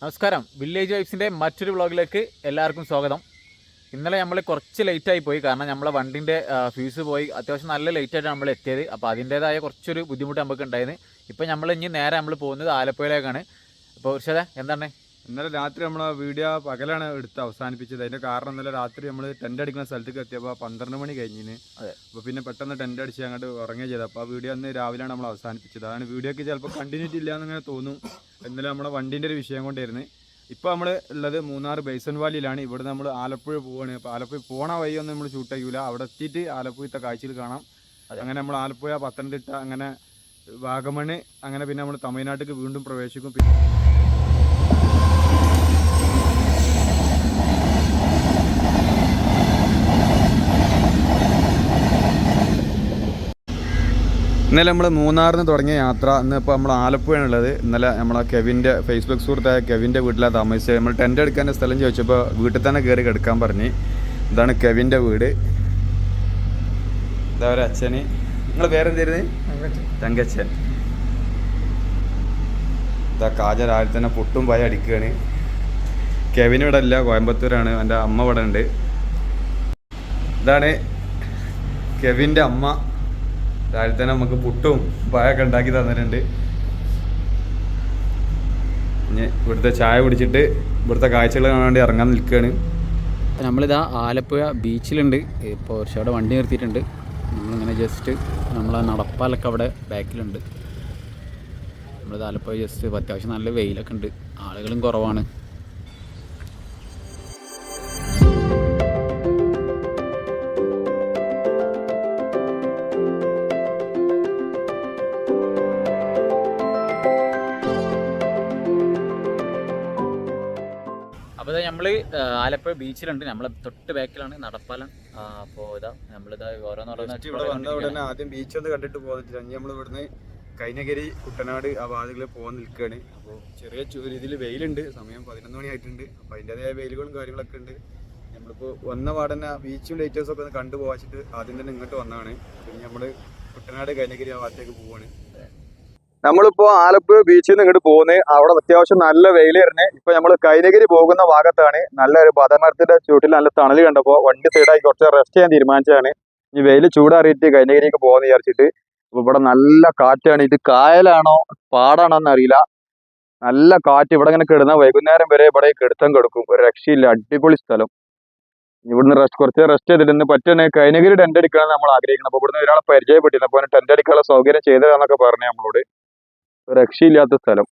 നമസ്കാരം. വില്ലേജ് വൈബ്സിൻ്റെ മറ്റൊരു വ്ളോഗിലേക്ക് എല്ലാവർക്കും സ്വാഗതം. ഇന്നലെ നമ്മൾ കുറച്ച് ലേറ്റായി പോയി, കാരണം നമ്മളെ വണ്ടിൻ്റെ ഫ്യൂസ് പോയി. അത്യാവശ്യം നല്ല ലേറ്റായിട്ടാണ് നമ്മൾ എത്തിയത്. അപ്പോൾ അതിൻ്റേതായ കുറച്ചൊരു ബുദ്ധിമുട്ട് നമുക്ക് ഉണ്ടായിരുന്നു. ഇപ്പോൾ നമ്മൾ ഇനി നേരെ നമ്മൾ പോകുന്നത് ആലപ്പുഴയിലേക്കാണ്. അപ്പോൾ ഉർഷദ എന്താണ്? ഇന്നലെ രാത്രി നമ്മൾ വീഡിയോ പകലാണ് എടുത്ത് അവസാനിപ്പിച്ചത്. അതിൻ്റെ കാരണം ഇന്നലെ രാത്രി നമ്മൾ ടെൻ്റ് അടിക്കുന്ന സ്ഥലത്തേക്ക് എത്തിയപ്പോൾ 12 മണി കഴിഞ്ഞിന്. അതെ. അപ്പോൾ പിന്നെ പെട്ടെന്ന് ടെൻ്റ് അടിച്ച് അങ്ങോട്ട് ഉറങ്ങുക ചെയ്തത്. അപ്പോൾ ആ വീഡിയോ അന്ന് രാവിലെയാണ് നമ്മൾ അവസാനിപ്പിച്ചത്. അതാണ് വീഡിയോക്ക് ചിലപ്പോൾ കണ്ടിന്യൂറ്റി ഇല്ലയെന്നിങ്ങനെ തോന്നും. ഇന്നലെ നമ്മുടെ വണ്ടീൻ്റെ ഒരു വിഷയം കൊണ്ടായിരുന്നു. ഇപ്പോൾ നമ്മൾ ഉള്ളത് മൂന്നാർ ബേസൻ വാലിയിലാണ്. ഇവിടെ നമ്മൾ ആലപ്പുഴ പോവുകയാണ്. അപ്പോൾ ആലപ്പുഴ പോണ വഴിയൊന്നും നമ്മൾ ഷൂട്ട് ചെയ്യൂല. അവിടെ എത്തിയിട്ട് ആലപ്പുഴത്തെ കാഴ്ചയിൽ കാണാം. അങ്ങനെ നമ്മൾ ആലപ്പുഴ, പത്തനംതിട്ട, അങ്ങനെ വാഗമണ്, അങ്ങനെ പിന്നെ നമ്മൾ തമിഴ്നാട്ടിലേക്ക് വീണ്ടും പ്രവേശിക്കും. ഇന്നലെ നമ്മൾ മൂന്നാറിൽ നിന്ന് തുടങ്ങിയ യാത്ര ഇന്നിപ്പോൾ നമ്മൾ ആലപ്പുഴയാണുള്ളത്. ഇന്നലെ നമ്മളെ കെവിൻ്റെ ഫേസ്ബുക്ക് സുഹൃത്തായ കെവിൻ്റെ വീട്ടിലാണ് താമസിച്ചത്. നമ്മൾ ടെൻ്റ് എടുക്കാൻ സ്ഥലം ചോദിച്ചപ്പോൾ വീട്ടിൽ തന്നെ കയറി കിടക്കാൻ പറഞ്ഞ്. ഇതാണ് കെവിൻ്റെ വീട്. ഇതാ ഒരു അച്ഛന്. നിങ്ങൾ പേരെന്തായിരുന്നു? തങ്കച്ചൻ. ഇതാ കാജ രാവിലെ തന്നെ പുട്ടും പായ അടിക്കുകയാണ്. കെവിൻ ഇവിടെ അല്ല, കോയമ്പത്തൂരാണ്. എൻ്റെ അമ്മ ഇവിടെ ഉണ്ട്. ഇതാണ് കെവിൻ്റെ അമ്മ. രാവിലെ തന്നെ നമുക്ക് പുട്ടും പായൊക്കെ ഉണ്ടാക്കി തന്നിട്ടുണ്ട്. ഇനി ഇവിടുത്തെ ചായ കുടിച്ചിട്ട് ഇവിടുത്തെ കാഴ്ചകൾ കാണാൻ വേണ്ടി ഇറങ്ങാൻ നിൽക്കുകയാണ്. നമ്മളിതാ ആലപ്പുഴ ബീച്ചിലുണ്ട്. ഇപ്പോൾ കുറച്ചവിടെ വണ്ടി നിർത്തിയിട്ടുണ്ട്. നമ്മളിങ്ങനെ ജസ്റ്റ് നമ്മളെ നടപ്പാലൊക്കെ അവിടെ ബാക്കിലുണ്ട്. നമ്മളിത് ആലപ്പുഴ ജസ്റ്റ് അത്യാവശ്യം നല്ല വെയിലൊക്കെ ഉണ്ട്, ആളുകളും കുറവാണ്. അപ്പോൾ ഇതാ നമ്മൾ ആലപ്പുഴ ബീച്ചിലുണ്ട്. നമ്മളെ തൊട്ട് ബാക്കിലാണ് നടപ്പാലം. അപ്പോൾ ഇതാ നമ്മളിതാ ഓരോന്ന് ആദ്യം ബീച്ച് ഒന്ന് കണ്ടിട്ട് പോകുന്നില്ല. നമ്മൾ ഇവിടുന്ന് കൈനഗിരി, കുട്ടനാട് ആ ഭാഗങ്ങളിൽ പോകാൻ നിൽക്കുകയാണ്. അപ്പോൾ ചെറിയ രീതിയിൽ വെയിലുണ്ട്. സമയം 11 മണി ആയിട്ടുണ്ട്. അപ്പോൾ അതിൻ്റെതായ വെയിലുകളും കാര്യങ്ങളൊക്കെ ഉണ്ട്. നമ്മളിപ്പോൾ വന്ന പാടന്നെ ബീച്ചും ലൈറ്റേഴ്സും ഒക്കെ ഒന്ന് കണ്ടുപോകാച്ചിട്ട് ആദ്യം തന്നെ ഇങ്ങോട്ട് വന്നതാണ്. പിന്നെ നമ്മൾ കുട്ടനാട്, കൈനഗിരി ആ ഭാഗത്തേക്ക് പോവാണ്. നമ്മളിപ്പോ ആലപ്പുഴ ബീച്ചിൽ നിന്ന് ഇങ്ങോട്ട് പോകുന്നത്. അവിടെ അത്യാവശ്യം നല്ല വെയിലായിരുന്നു. ഇപ്പൊ നമ്മൾ കൈനഗിരി പോകുന്ന ഭാഗത്താണ്. നല്ലൊരു ബദമരത്തിന്റെ ചൂട്ടിൽ നല്ല തണൽ കണ്ടപ്പോൾ വണ്ടി സൈഡാക്കി കുറച്ച് റെസ്റ്റ് ചെയ്യാൻ തീരുമാനിച്ചതാണ്. ഈ വെയിൽ ചൂടാറിയിട്ട് കൈനഗിരിക്ക് പോകാന്ന് വിചാരിച്ചിട്ട്. അപ്പൊ ഇവിടെ നല്ല കാറ്റാണ്. ഇത് കായലാണോ പാടാണോ എന്നറിയില്ല. നല്ല കാറ്റ്. ഇവിടെ ഇങ്ങനെ കിടന്ന വൈകുന്നേരം വരെ ഇവിടെ കിടത്തം കിടക്കും. ഒരു രക്ഷയില്ല. അടിപൊളി സ്ഥലം. ഇവിടുന്ന് കുറച്ച് റെസ്റ്റ് ചെയ്തിട്ട് പറ്റുന്ന കൈനഗിരി ടെന്റ് അടിക്കണം നമ്മൾ ആഗ്രഹിക്കണം. അപ്പൊ ഇവിടുന്ന് ഒരാളെ പരിചയപ്പെട്ടില്ല. അപ്പൊ ടെന്റ് അടിക്കാനുള്ള സൗകര്യം ചെയ്തതാന്നൊക്കെ പറഞ്ഞു നമ്മളോട്. രക്ഷയില്ലാത്ത സ്ഥലം.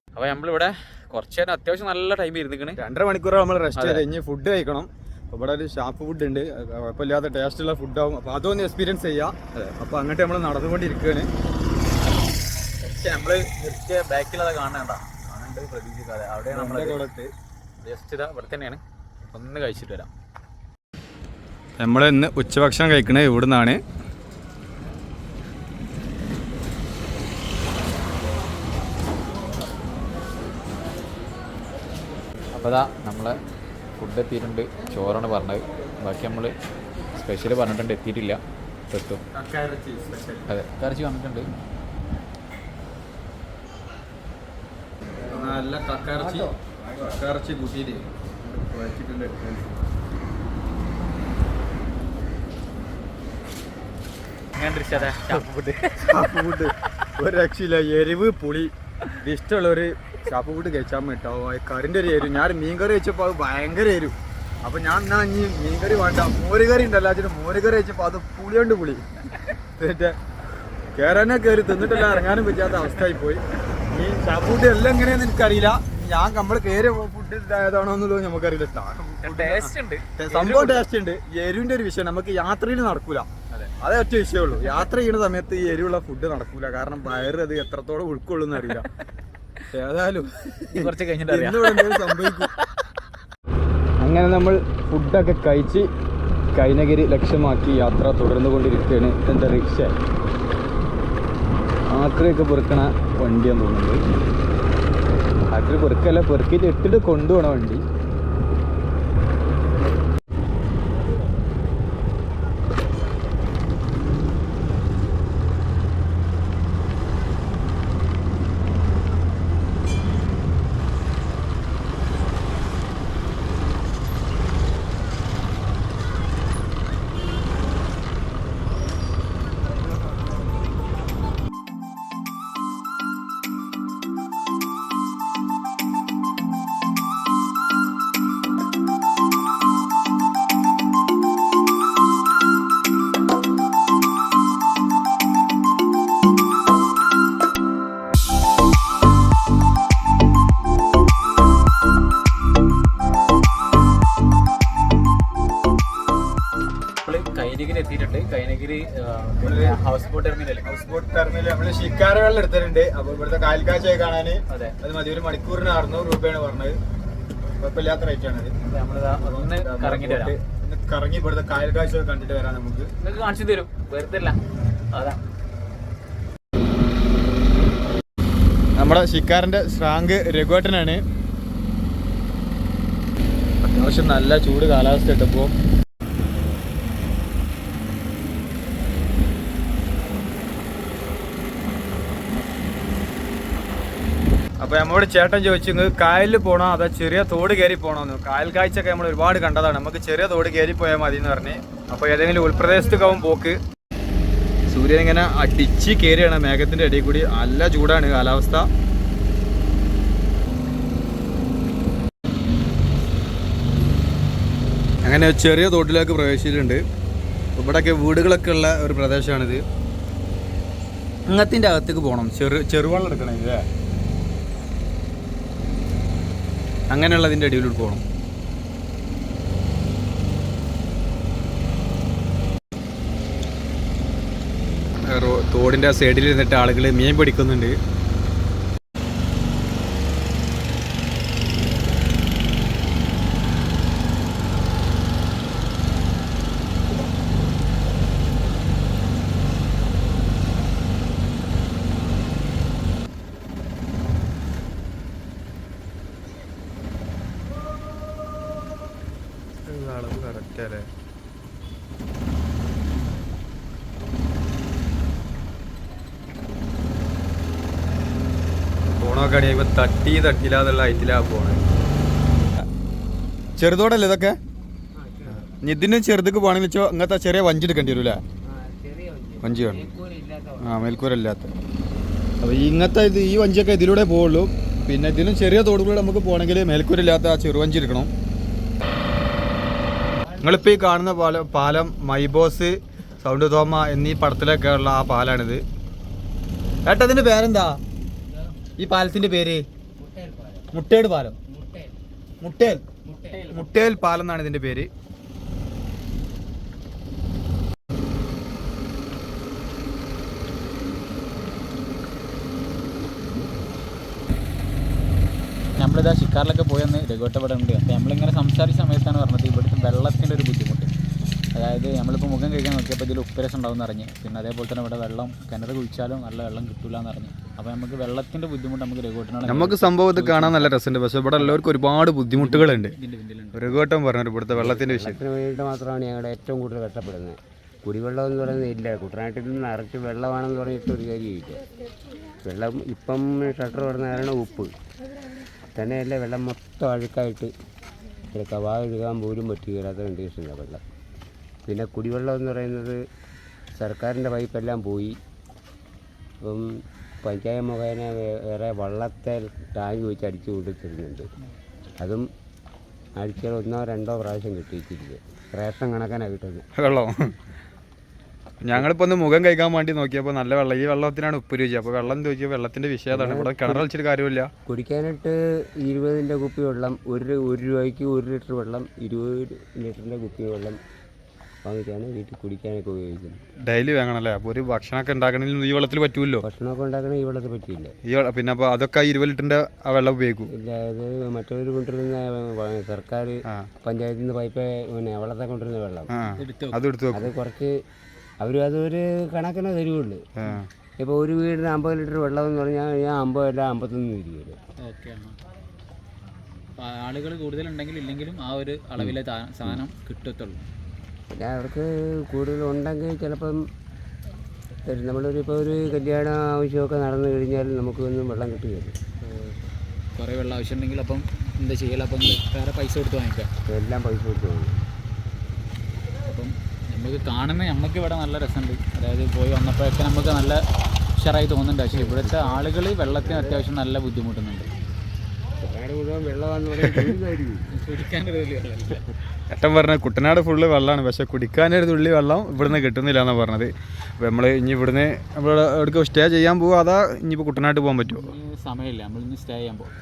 അപ്പോൾ നമ്മളിവിടെ കുറച്ച് നേരം അത്യാവശ്യം നല്ല ടൈം ഇരുന്നിക്കണ്. 2.5 മണിക്കൂർ നമ്മൾ റെസ്റ്റ് ചെയ്ത് കഴിഞ്ഞ് ഫുഡ് കഴിക്കണം. അപ്പോൾ ഇവിടെ ഒരു ഷാപ്പ് ഫുഡ് ഉണ്ട്. കുഴപ്പമില്ലാത്ത ടേസ്റ്റുള്ള ഫുഡാവും. അപ്പോൾ അതൊന്ന് എക്സ്പീരിയൻസ് ചെയ്യാം. അപ്പോൾ അങ്ങോട്ട് നമ്മൾ നടന്നുകൊണ്ടിരിക്കുകയാണ്. നമ്മൾ നിർത്തിയ ബാക്കിലത് കാണണ്ട, കാണേണ്ടത് പ്രതീക്ഷിക്കാതെ അവിടെ നമ്മളെ ജസ്റ്റ് ഇതാ ഇവിടെ തന്നെയാണ്. ഒന്ന് കഴിച്ചിട്ട് വരാം. നമ്മൾ ഇന്ന് ഉച്ചഭക്ഷണം കഴിക്കണത് ഇവിടുന്നാണ്. അപ്പോൾ അതാ നമ്മളെ ഫുഡ് എത്തിയിട്ടുണ്ട്. ചോറാണ് പറഞ്ഞത്. ബാക്കി നമ്മൾ സ്പെഷ്യൽ പറഞ്ഞിട്ടുണ്ട്, എത്തിയിട്ടില്ല. എത്തും. അതെ, കറച്ചി വന്നിട്ടുണ്ട്. നല്ല കക്കയിറച്ചി കൂട്ടിയിട്ട് വെച്ചിട്ടുണ്ട്. ഫുഡ് ഒരു രക്ഷയില്ല. എരിവ്, പുളി. ഇത് ഇഷ്ടമുള്ളവർ ഷാപ്പ് ഫുഡ് കഴിച്ചാൽ കേട്ടോ. കറിൻ്റെ ഒരു എരിവ്. ഞാൻ മീൻകറി വെച്ചപ്പോൾ അത് ഭയങ്കര എരിവ്. അപ്പോൾ ഞാൻ എന്നാ ഇനി മീൻകറി വേണ്ട, മോരുകറി ഉണ്ടല്ലോ, അതിന് മോരുകറി വെച്ചപ്പോൾ അത് പുളിയുണ്ട്. പുളി കയറാനോ കയറി തിന്നിട്ടില്ല, ഇറങ്ങാനും പറ്റാത്ത അവസ്ഥയായി പോയി. ഈ ഷാപ്പ് ഫുഡ് എല്ലാം എങ്ങനെയാണെന്ന് എനിക്കറിയില്ല. നമ്മൾ കയറിയ ഫുഡ് ഇതായതാണോ എന്നുള്ളത് നമുക്കറിയില്ല. സംഭവം ടേസ്റ്റ് ഉണ്ട്. എരിവിൻ്റെ ഒരു വിഷയം നമുക്ക് യാത്രയിൽ നടക്കൂല. അതേ ഒറ്റ വിഷയമുള്ളൂ. യാത്ര ചെയ്യുന്ന സമയത്ത് ഈ എരിവുള്ള ഫുഡ് നടക്കൂല. കാരണം വയറ് അത് എത്രത്തോളം ഉൾക്കൊള്ളുന്ന അറിയില്ല. ഏതായാലും കുറച്ച് കഴിഞ്ഞിട്ട് സംഭവിക്കും. അങ്ങനെ നമ്മൾ ഫുഡൊക്കെ കഴിച്ച് കൈനഗിരി ലക്ഷ്യമാക്കി യാത്ര തുടർന്നു കൊണ്ടിരിക്കുകയാണ്. എന്താ റിക്ഷ ആക്രിയൊക്കെ പെറുക്കണ വണ്ടിയാന്ന് തോന്നുന്നത്. ആക്രി പെറുക്കല്ല, പെറുക്കിയിട്ട് ഇട്ടിട്ട് കൊണ്ടുപോകണ വണ്ടി. ഹൗസ് ബോട്ട് ടെർമിനൽ നമ്മള് ഷിക്കാരകളിൽ എടുത്തിട്ടുണ്ട്. അപ്പൊ ഇവിടുത്തെ കാൽക്കാഴ്ച കാണാൻ അതെ അത് മതി. ഒരു മണിക്കൂറിന് 600 രൂപയാണ് പറഞ്ഞത്. കുഴപ്പമില്ലാത്ത റേറ്റ് ആണ്. ഒന്ന് കറങ്ങിട്ട് വരാം. കറങ്ങി ഇവിടുത്തെ കാൽക്കാഴ്ച കണ്ടിട്ട് വരാം. നമുക്ക് നിങ്ങൾക്ക് കാണിച്ചു തരും, വെറുതെ അല്ല. അതാ നമ്മുടെ ഷിക്കാറിന്റെ സ്രാങ്ക് രഘുവേട്ടനാണ്. അത്യാവശ്യം നല്ല ചൂട് കാലാവസ്ഥ ഇട്ടപ്പോ അപ്പോൾ നമ്മളോട് ചേട്ടൻ ചോദിച്ചു നിങ്ങൾക്ക് കായലിൽ പോകണോ അതോ ചെറിയ തോട് കയറി പോകണമെന്ന്. കായൽ കാഴ്ചയൊക്കെ നമ്മൾ ഒരുപാട് കണ്ടതാണ്. നമുക്ക് ചെറിയ തോട് കയറി പോയാൽ മതി എന്ന് പറഞ്ഞ്. അപ്പോൾ ഏതെങ്കിലും ഉൾപ്രദേശത്തേക്കാവും പോക്ക്. സൂര്യൻ ഇങ്ങനെ അടിച്ച് കയറിയാണ് മേഘത്തിൻ്റെ ഇടയിൽ കൂടി. നല്ല ചൂടാണ് കാലാവസ്ഥ. അങ്ങനെ ചെറിയ തോട്ടിലേക്ക് പ്രവേശിച്ചിട്ടുണ്ട്. ഇവിടെയൊക്കെ വീടുകളൊക്കെ ഉള്ള ഒരു പ്രദേശമാണിത്. അങ്ങത്തിൻ്റെ അകത്തേക്ക് പോകണം. ചെറുവെള്ളം എടുക്കണം ഇല്ലേ, അങ്ങനെയുള്ളതിൻ്റെ അടിയിലോട്ട് പോകണം. തോടിൻ്റെ സൈഡിൽ ഇരുന്നിട്ട് ആളുകൾ മീൻ പിടിക്കുന്നുണ്ട്. അളവ് കറക്റ്റ് അല്ലേ? പോണൊക്കെ ഇപ്പൊ തട്ടിയില്ലാതുള്ള ഐറ്റിലാ പോണേ. ചെറുതോടല്ലേ ഇതൊക്കെ? ഇതിന് ചെറുതൊക്കെ പോകണമെന്ന് വെച്ചാൽ ഇങ്ങനത്തെ ചെറിയ വഞ്ചി എടുക്കേണ്ടി വരും അല്ലേ? വഞ്ചി വേണം. മേൽക്കൂരല്ലാത്ത. അപ്പോൾ ഇങ്ങനത്തെ ഈ വഞ്ചിയൊക്കെ ഇതിലൂടെ പോവുള്ളൂ. പിന്നെ ഇതിനും ചെറിയ തോടുകൂടെ നമുക്ക് പോകണമെങ്കിൽ മേൽക്കൂരില്ലാത്ത ആ ചെറുവഞ്ചി എടുക്കണം. നിങ്ങളിപ്പോൾ ഈ കാണുന്ന പാലം മൈബോസ്, സൗണ്ട് തോമ എന്നീ പടത്തിലൊക്കെ ഉള്ള ആ പാലാണിത്. ഏട്ടാ ഇതിൻ്റെ പേരെന്താ? ഈ പാലത്തിൻ്റെ പേര് മുട്ടേട് പാലം. മുട്ടേൽ പാലം എന്നാണ് ഇതിൻ്റെ പേര്. നമ്മളിതാ ഷിക്കാറിലൊക്കെ പോയെന്ന് രഘുവട്ട ഇവിടെ ഉണ്ട്. അപ്പോൾ നമ്മളിങ്ങനെ സംസാരിച്ച സമയത്താണ് പറഞ്ഞത് ഇവിടുത്തെ വെള്ളത്തിൻ്റെ ഒരു ബുദ്ധിമുട്ട്. അതായത് നമ്മളിപ്പോൾ മുഖം കഴിക്കാൻ നോക്കിയപ്പോൾ ഇതിൽ ഉപ്പരസം ഉണ്ടാവും എന്ന് അറിഞ്ഞ്. പിന്നെ അതേപോലെ തന്നെ ഇവിടെ വെള്ളം കിണർ കുഴിച്ചാലും നല്ല വെള്ളം കിട്ടില്ല എന്ന് അറിഞ്ഞ്. അപ്പോൾ നമുക്ക് വെള്ളത്തിൻ്റെ ബുദ്ധിമുട്ട് നമുക്ക് രഘുവട്ടനാണ്. നമുക്ക് സംഭവത്തിൽ കാണാൻ നല്ല രസമുണ്ട്. പക്ഷേ ഇവിടെ എല്ലാവർക്കും ഒരുപാട് ബുദ്ധിമുട്ടുകളുണ്ട്. രഘുവട്ടം പറഞ്ഞു ഇവിടുത്തെ വെള്ളത്തിൻ്റെ വിഷയത്തിന് വേണ്ടിയിട്ട് മാത്രമാണ് ഞങ്ങളുടെ ഏറ്റവും കൂടുതൽ കഷ്ടപ്പെടുന്നത്. കുടിവെള്ളം എന്ന് പറയുന്നത് ഇല്ല. കുട്ടനാട്ടിൽ നിന്ന് നിറച്ച് വെള്ളമാണെന്ന് പറഞ്ഞിട്ട് ഒരു കാര്യമില്ല. വെള്ളം ഇപ്പം ഷട്ടർ വരുന്ന കാരണം ഉപ്പ് തന്നെയല്ല, വെള്ളം മൊത്തം അഴുക്കായിട്ട് കവാ എഴുകാൻ പോലും പറ്റുകയില്ലാത്ത കണ്ടീഷനിലാണ് വെള്ളം. പിന്നെ കുടിവെള്ളം എന്ന് പറയുന്നത് സർക്കാരിൻ്റെ പൈപ്പെല്ലാം പോയി. ഇപ്പം പഞ്ചായത്ത് മുഖേന വേറെ വള്ളത്തെ ടാങ്ക് വെച്ച് അടിച്ചു കൊടുത്തിരുന്നുണ്ട്. അതും ആഴ്ചയിൽ 1-2 പ്രാവശ്യം കിട്ടിയിട്ടില്ല. റേഷൻ കണക്കാനാണ് കിട്ടുന്നത് വെള്ളം. ഞങ്ങളിപ്പോൾ ഒന്ന് മുഖം കഴിക്കാൻ വേണ്ടി നോക്കിയപ്പോൾ നല്ല വെള്ളം. ഈ വെള്ളത്തിനാണ് ഉപ്പ് രുചി. അപ്പോൾ വെള്ളം ചോദിച്ചാൽ വെള്ളത്തിൻ്റെ വിഷയം അതാണ്. ഇവിടെ കിണർ വെച്ചിട്ട് കാര്യമില്ല. കുടിക്കാനായിട്ട് 20ൻ്റെ കുപ്പി വെള്ളം, 1 രൂപയ്ക്ക് 1 ലിറ്റർ വെള്ളം, 20 ലിറ്ററിൻ്റെ കുപ്പി വെള്ളം വാങ്ങിച്ചാണ് വീട്ടിൽ കുടിക്കാനൊക്കെ ഉപയോഗിക്കുന്നത്. ഡെയിലി വേണമല്ലേ? അപ്പോൾ ഒരു ഭക്ഷണമൊക്കെ ഉണ്ടാക്കണമെങ്കിൽ ഈ വെള്ളത്തിൽ പറ്റുമല്ലോ. ഭക്ഷണമൊക്കെ ഉണ്ടാക്കണമെങ്കിൽ ഈ വെള്ളത്തിൽ പറ്റില്ല. പിന്നെ അപ്പോൾ അതൊക്കെ 20 ലിറ്ററിൻ്റെ ആ വെള്ളം ഉപയോഗിക്കും. ഇല്ല, അത് മറ്റൊരു കൊണ്ടുവരുന്ന സർക്കാർ പഞ്ചായത്തിൽ നിന്ന് പൈപ്പ് പിന്നെ വെള്ളത്തെ കൊണ്ടുവരുന്ന വെള്ളം അതെടുത്ത് അത് കുറച്ച് അതൊരു കണക്കിനെ തരുവുള്ളൂ. ഇപ്പോൾ ഒരു വീടിന് 50 ലിറ്റർ വെള്ളം എന്ന് പറഞ്ഞാൽ ഞാൻ 50 അല്ല 51 തരുമല്ലോ. ഓക്കെ, ആളുകൾ കൂടുതലുണ്ടെങ്കിൽ ഇല്ലെങ്കിലും ആ ഒരു അളവിലെ സാധനം കിട്ടത്തുള്ളൂ. പിന്നെ അവർക്ക് കൂടുതലുണ്ടെങ്കിൽ ചിലപ്പം നമ്മളൊരിപ്പോൾ ഒരു കല്യാണ ആവശ്യമൊക്കെ നടന്നു കഴിഞ്ഞാൽ നമുക്കൊന്നും വെള്ളം കിട്ടുകയില്ല. കുറേ വെള്ളം ആവശ്യമുണ്ടെങ്കിൽ അപ്പം എന്താ ചെയ്യല? അപ്പം വേറെ പൈസ കൊടുത്ത് വാങ്ങിക്കാം. എല്ലാം പൈസ കൊടുത്ത് വാങ്ങിക്കാം. അപ്പം നമുക്ക് കാണുന്ന നമുക്ക് ഇവിടെ നല്ല രസമുണ്ട്. അതായത് പോയി വന്നപ്പോഴൊക്കെ നമുക്ക് നല്ല ഉഷാറായി തോന്നുന്നുണ്ട്. പക്ഷേ ഇവിടുത്തെ ആളുകൾ വെള്ളത്തിന് അത്യാവശ്യം നല്ല ബുദ്ധിമുട്ടുന്നുണ്ട്. ഏട്ടൻ പറഞ്ഞ കുട്ടനാട് ഫുള്ള് വെള്ളമാണ്, പക്ഷെ കുടിക്കാനൊരു തുള്ളി വെള്ളം ഇവിടുന്ന് കിട്ടുന്നില്ല എന്നാണ് പറഞ്ഞത്. അപ്പോൾ നമ്മൾ ഇനി ഇവിടുന്ന് നമ്മൾ എവിടേക്ക് സ്റ്റേ ചെയ്യാൻ പോകുക, അതാ ഇനിയിപ്പോൾ കുട്ടനാട്ട് പോകാൻ പറ്റുമോ? സമയമില്ല, നമ്മളിന്ന് സ്റ്റേ ചെയ്യാൻ പോകും.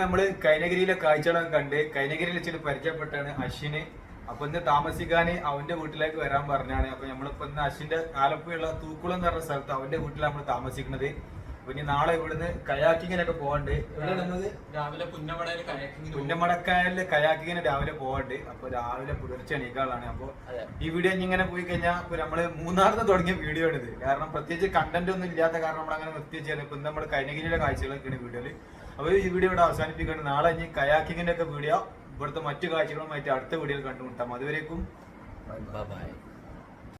നമ്മള് കൈനഗിരിയിലെ കാഴ്ചകളൊക്കെ കണ്ട് കൈനഗിരിയിൽ വെച്ചിട്ട് പരിചയപ്പെട്ടാണ് അശ്വിന്. അപ്പൊ ഇന്ന് താമസിക്കാന് അവന്റെ വീട്ടിലേക്ക് വരാൻ പറഞ്ഞാണ്. അപ്പൊ നമ്മളിപ്പോ ഇന്ന് അശ്വിന്റെ ആലപ്പുഴയുള്ള തൂക്കുളം എന്ന് പറഞ്ഞ സ്ഥലത്ത് അവന്റെ വീട്ടിലാണ് നമ്മൾ താമസിക്കുന്നത്. അപ്പൊ ഇനി നാളെ ഇവിടുന്ന് കയാക്കിങ്ങിനൊക്കെ പോകണ്ട്. രാവിലെ പുന്നമടക്കായലില് കയാക്കിങ്ങിന് രാവിലെ പോകണ്ട്. അപ്പൊ രാവിലെ പുലർച്ചെ എണീക്കാളാണ്. അപ്പൊ ഈ വീഡിയോ ഇങ്ങനെ പോയി കഴിഞ്ഞാൽ ഇപ്പൊ നമ്മള് മൂന്നാറിന് തുടങ്ങിയ വീഡിയോ ആണ് ഇത്. കാരണം പ്രത്യേകിച്ച് കണ്ടന്റ് ഒന്നും ഇല്ലാത്ത കാരണം നമ്മൾ അങ്ങനെ നിർത്തിവെച്ചാൽ ഇപ്പൊ നമ്മൾ കൈനഗിരിയുടെ കാഴ്ചകളൊക്കെയാണ് വീഡിയോയില്. അപ്പോൾ ഈ വീഡിയോ ഇവിടെ അവസാനിപ്പിക്കുകയാണ്. നാളെ ഇനി കയാക്കിങ്ങിന്റെ ഒക്കെ വീഡിയോ ഇവിടുത്തെ മറ്റു കാഴ്ചകളുമായിട്ട് അടുത്ത വീഡിയോയിൽ കണ്ടുമുട്ടാം. അതുവരേക്കും ബൈ.